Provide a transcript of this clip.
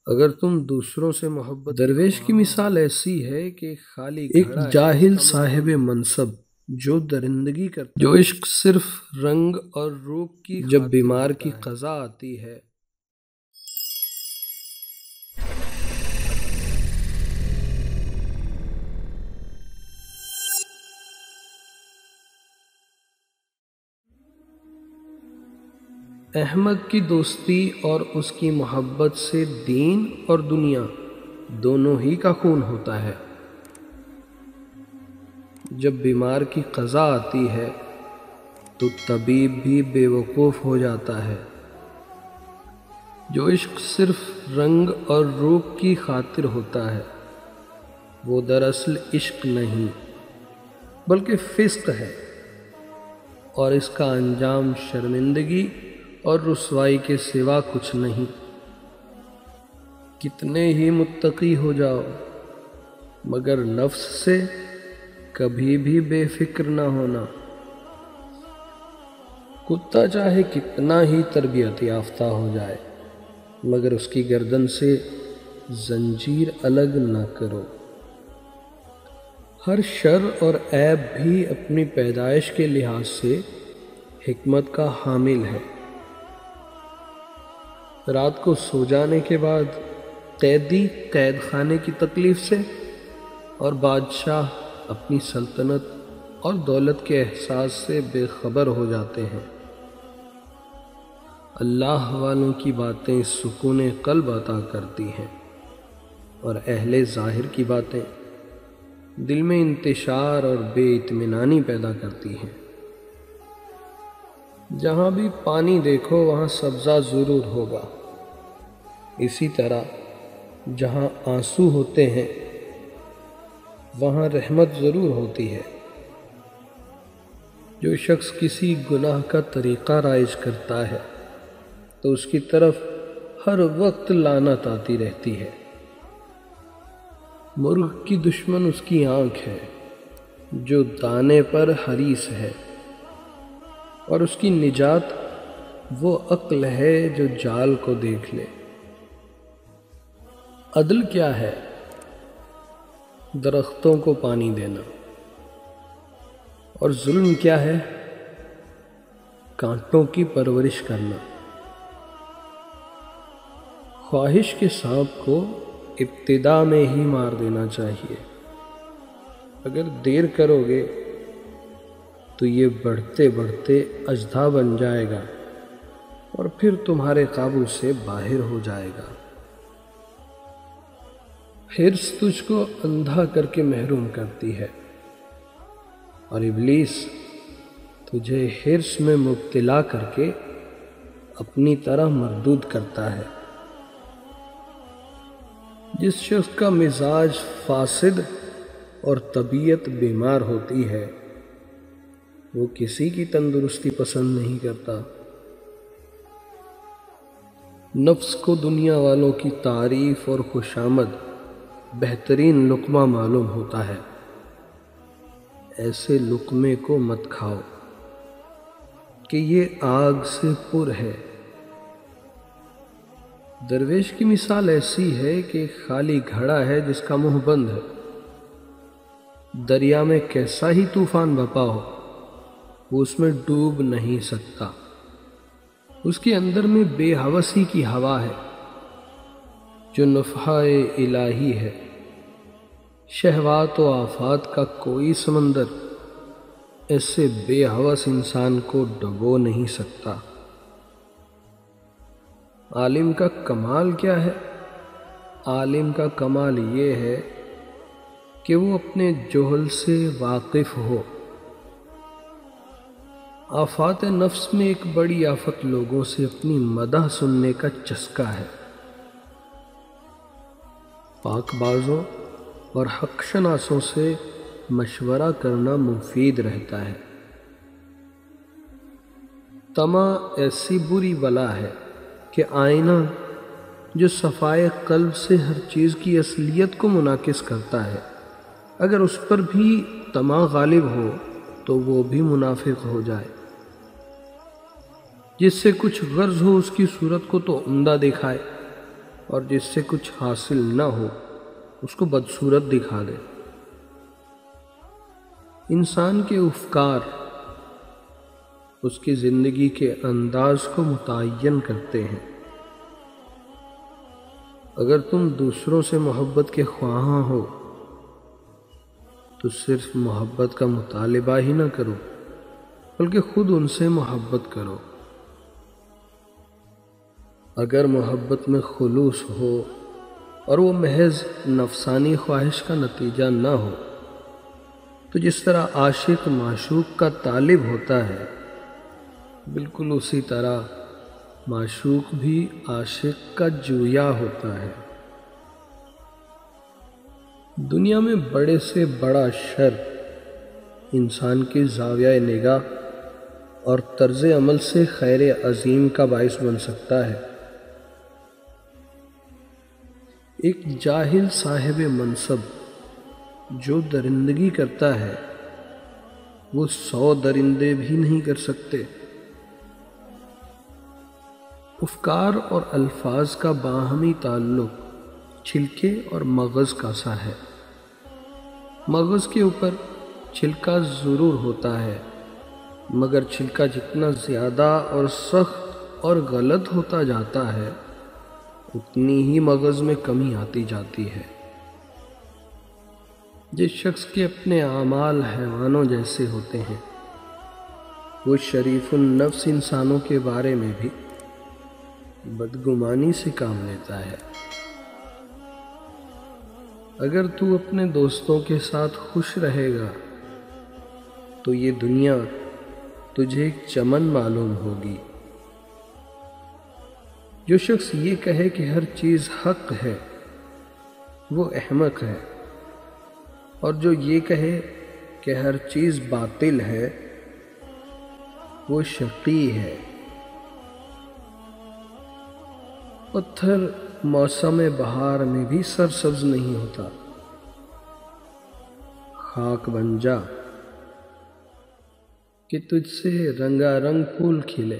اگر تم دوسروں سے محبت، درویش کی مثال ایسی ہے کہ خالی ایک جاہل صاحب منصب جو درندگی کرتا ہے، جو عشق صرف رنگ اور روپ کی، جب بیمار کی قضا آتی ہے احمد کی دوستی اور اس کی محبت سے دین اور دنیا دونوں ہی کا خون ہوتا ہے۔ جب بیمار کی قضا آتی ہے تو طبیب بھی بے وقوف ہو جاتا ہے۔ جو عشق صرف رنگ اور روپ کی خاطر ہوتا ہے وہ دراصل عشق نہیں بلکہ فسق ہے، اور اس کا انجام شرمندگی اور رسوائی کے سوا کچھ نہیں۔ کتنے ہی متقی ہو جاؤ مگر نفس سے کبھی بھی بے فکر نہ ہونا۔ کتا چاہے کتنا ہی تربیت یافتہ ہو جائے مگر اس کی گردن سے زنجیر الگ نہ کرو۔ ہر شر اور عیب بھی اپنی پیدائش کے لحاظ سے حکمت کا حامل ہے۔ رات کو سو جانے کے بعد قیدی قید خانے کی تکلیف سے اور بادشاہ اپنی سلطنت اور دولت کے احساس سے بے خبر ہو جاتے ہیں۔ اللہ والوں کی باتیں سکون قلب عطا کرتی ہیں اور اہل ظاہر کی باتیں دل میں انتشار اور بے اطمینانی پیدا کرتی ہیں۔ جہاں بھی پانی دیکھو وہاں سبزہ ضرور ہوگا، اسی طرح جہاں آنسو ہوتے ہیں وہاں رحمت ضرور ہوتی ہے۔ جو شخص کسی گناہ کا طریقہ رائج کرتا ہے تو اس کی طرف ہر وقت لعنت آتی رہتی ہے۔ مرغ کی دشمن اس کی آنکھ ہے جو دانے پر حریص ہے، اور اس کی نجات وہ عقل ہے جو جال کو دیکھ لے۔ عدل کیا ہے؟ درختوں کو پانی دینا۔ اور ظلم کیا ہے؟ کانٹوں کی پرورش کرنا۔ خواہش کے سانپ کو ابتدا میں ہی مار دینا چاہیے، اگر دیر کرو گے تو یہ بڑھتے بڑھتے اژدھا بن جائے گا اور پھر تمہارے قابو سے باہر ہو جائے گا۔ حرص تجھ کو اندھا کر کے محروم کرتی ہے اور ابلیس تجھے حرص میں مبتلا کر کے اپنی طرح مردود کرتا ہے۔ جس شخص کا مزاج فاسد اور طبیعت بیمار ہوتی ہے وہ کسی کی تندرستی پسند نہیں کرتا۔ نفس کو دنیا والوں کی تعریف اور خوشامد بہترین لقمہ معلوم ہوتا ہے۔ ایسے لقمے کو مت کھاؤ کہ یہ آگ سے پر ہے۔ درویش کی مثال ایسی ہے کہ خالی گھڑا ہے جس کا منہ بند ہے۔ دریا میں کیسا ہی طوفان بپا ہو وہ اس میں ڈوب نہیں سکتا، اس کے اندر میں بے حوثی کی ہوا ہے جو نفحہ الہی ہے۔ شہوات و آفات کا کوئی سمندر ایسے بے حوث انسان کو ڈبو نہیں سکتا۔ عالم کا کمال کیا ہے؟ عالم کا کمال یہ ہے کہ وہ اپنے جہل سے واقف ہو۔ آفات نفس میں ایک بڑی آفت لوگوں سے اپنی مدح سننے کا چسکا ہے۔ پاک بازوں اور حق شناسوں سے مشورہ کرنا مفید رہتا ہے۔ طمع ایسی بری بلا ہے کہ آئینہ جو صفائے قلب سے ہر چیز کی اصلیت کو منعکس کرتا ہے، اگر اس پر بھی طمع غالب ہو تو وہ بھی منافق ہو جائے۔ جس سے کچھ غرض ہو اس کی صورت کو تو عمدہ دکھائے اور جس سے کچھ حاصل نہ ہو اس کو بدصورت دکھا دے۔ انسان کے افکار اس کی زندگی کے انداز کو متعین کرتے ہیں۔ اگر تم دوسروں سے محبت کے خواہاں ہو تو صرف محبت کا مطالبہ ہی نہ کرو بلکہ خود ان سے محبت کرو۔ اگر محبت میں خلوص ہو اور وہ محض نفسانی خواہش کا نتیجہ نہ ہو تو جس طرح عاشق معشوق کا طالب ہوتا ہے بالکل اسی طرح معشوق بھی عاشق کا جویا ہوتا ہے۔ دنیا میں بڑے سے بڑا شر انسان کی زاویہ نگاہ اور طرز عمل سے خیر عظیم کا باعث بن سکتا ہے۔ ایک جاہل صاحب منصب جو درندگی کرتا ہے وہ 100 درندے بھی نہیں کر سکتے۔ افکار اور الفاظ کا باہمی تعلق چھلکے اور مغز کا سا ہے۔ مغز کے اوپر چھلکا ضرور ہوتا ہے مگر چھلکا جتنا زیادہ اور سخت اور غلط ہوتا جاتا ہے اتنی ہی مغز میں کمی آتی جاتی ہے۔ جس شخص کے اپنے اعمال حیوانوں جیسے ہوتے ہیں وہ شریف النفس انسانوں کے بارے میں بھی بدگمانی سے کام لیتا ہے۔ اگر تو اپنے دوستوں کے ساتھ خوش رہے گا تو یہ دنیا تجھے ایک چمن معلوم ہوگی۔ جو شخص یہ کہے کہ ہر چیز حق ہے وہ احمق ہے، اور جو یہ کہے کہ ہر چیز باطل ہے وہ شقی ہے۔ پتھر موسم بہار میں بھی سرسبز نہیں ہوتا، خاک بن جا کہ تجھ سے رنگا رنگ پھول کھلے۔